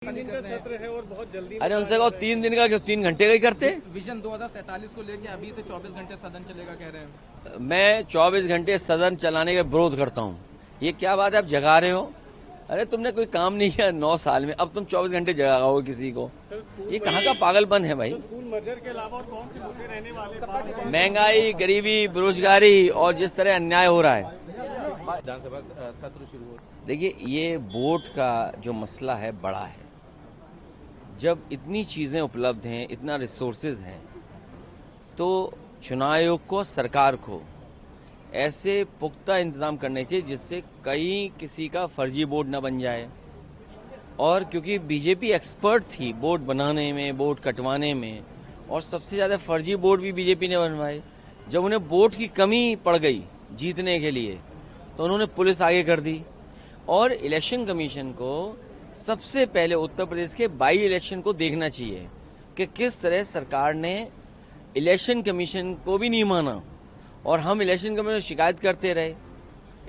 सत्र है और बहुत जल्दी। अरे उनसे कहो 3 दिन का क्यों, 3 घंटे का ही करते। विजन 2047 को लेके अभी से 24 घंटे सदन चलेगा कह रहे हैं। मैं 24 घंटे सदन चलाने का विरोध करता हूँ। ये क्या बात है, आप जगा रहे हो? अरे तुमने कोई काम नहीं किया 9 साल में, अब तुम 24 घंटे जगाओगे किसी को? ये कहाँ का पागलपन है भाई? स्कूल मर्जर के अलावा और कौन से मुद्दे रहने वाले? महंगाई, गरीबी, बेरोजगारी और जिस तरह अन्याय हो रहा है। विधानसभा सत्र शुरू हो। देखिए, ये वोट का जो मसला है बड़ा है। जब इतनी चीजें उपलब्ध हैं, इतना रिसोर्सेज हैं, तो चुनाव आयोग को, सरकार को ऐसे पुख्ता इंतजाम करने चाहिए जिससे कहीं किसी का फर्जी वोट न बन जाए। और क्योंकि बीजेपी एक्सपर्ट थी वोट बनाने में, वोट कटवाने में, और सबसे ज्यादा फर्जी वोट भी बीजेपी ने बनवाए। जब उन्हें वोट की कमी पड़ गई जीतने के लिए, तो उन्होंने पुलिस आगे कर दी। और इलेक्शन कमीशन को सबसे पहले उत्तर प्रदेश के बाई इलेक्शन को देखना चाहिए कि किस तरह सरकार ने इलेक्शन कमीशन को भी नहीं माना और हम इलेक्शन कमीशन में शिकायत करते रहे।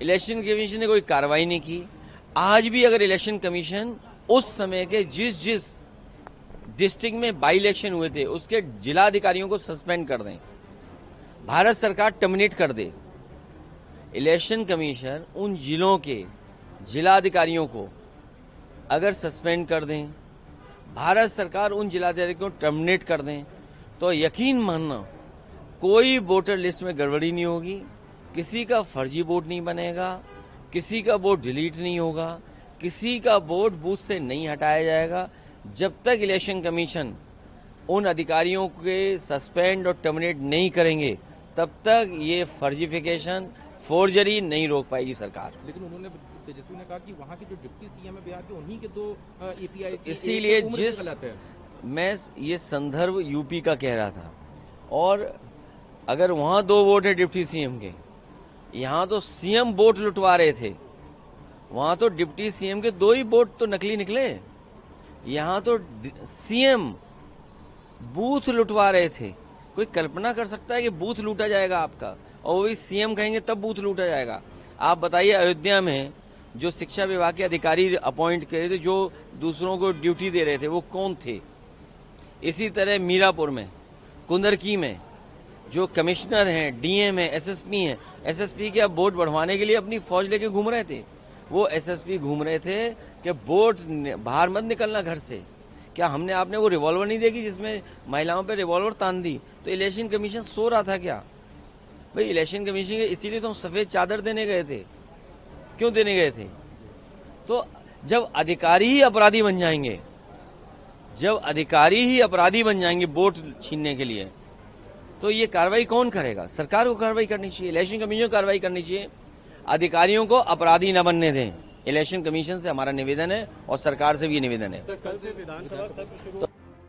इलेक्शन कमीशन ने कोई कार्रवाई नहीं की। आज भी अगर इलेक्शन कमीशन उस समय के जिस डिस्ट्रिक्ट में बाई इलेक्शन हुए थे उसके जिलाधिकारियों को सस्पेंड कर दें, भारत सरकार टर्मिनेट कर दे, इलेक्शन कमीशन उन जिलों के जिलाधिकारियों को अगर सस्पेंड कर दें, भारत सरकार उन जिलाधिकारियों को टर्मिनेट कर दें, तो यकीन मानना कोई वोटर लिस्ट में गड़बड़ी नहीं होगी, किसी का फर्जी वोट नहीं बनेगा, किसी का वोट डिलीट नहीं होगा, किसी का वोट बूथ से नहीं हटाया जाएगा। जब तक इलेक्शन कमीशन उन अधिकारियों के सस्पेंड और टर्मिनेट नहीं करेंगे, तब तक ये फर्जीफिकेशन, फोर्जरी नहीं रोक पाएगी सरकार। लेकिन उन्होंने, तेजस्वी ने कहा कि वहाँ के जो डिप्टी सीएम है बिहार के, उन्हीं के 2 एपीआई, इसीलिए जिस मैं ये संदर्भ यूपी का कह रहा था, और अगर वहां 2 वोट है डिप्टी सीएम के, यहां तो सीएम वोट लुटवा रहे थे, वहां तो डिप्टी सीएम के 2 ही वोट तो नकली निकले। यहां तो सीएम बूथ लुटवा रहे थे। कोई कल्पना कर सकता है कि बूथ लूटा जाएगा आपका, और वो भी सीएम कहेंगे तब बूथ लूटा जाएगा? आप बताइए, अयोध्या में जो शिक्षा विभाग के अधिकारी अपॉइंट करे थे, जो दूसरों को ड्यूटी दे रहे थे, वो कौन थे? इसी तरह मीरापुर में, कुंदरकी में जो कमिश्नर हैं, डीएम हैं, एसएसपी हैं, एसएसपी के अब वोट बढ़वाने के लिए अपनी फौज लेके घूम रहे थे। वो एसएसपी घूम रहे थे कि वोट बाहर मत निकलना घर से। क्या हमने आपने वो रिवॉल्वर नहीं देखी जिसमें महिलाओं पे रिवॉल्वर तान दी? तो इलेक्शन कमीशन सो रहा था क्या भाई? इलेक्शन कमीशन के इसीलिए तो हम सफेद चादर देने गए थे। क्यों देने गए थे? तो जब अधिकारी ही अपराधी बन जाएंगे, वोट छीनने के लिए, तो ये कार्रवाई कौन करेगा? सरकार को कार्रवाई करनी चाहिए, इलेक्शन कमीशन को कार्रवाई करनी चाहिए। अधिकारियों को अपराधी न बनने दें। इलेक्शन कमीशन से हमारा निवेदन है और सरकार से भी ये निवेदन है। कल से विधानसभा सत्र शुरू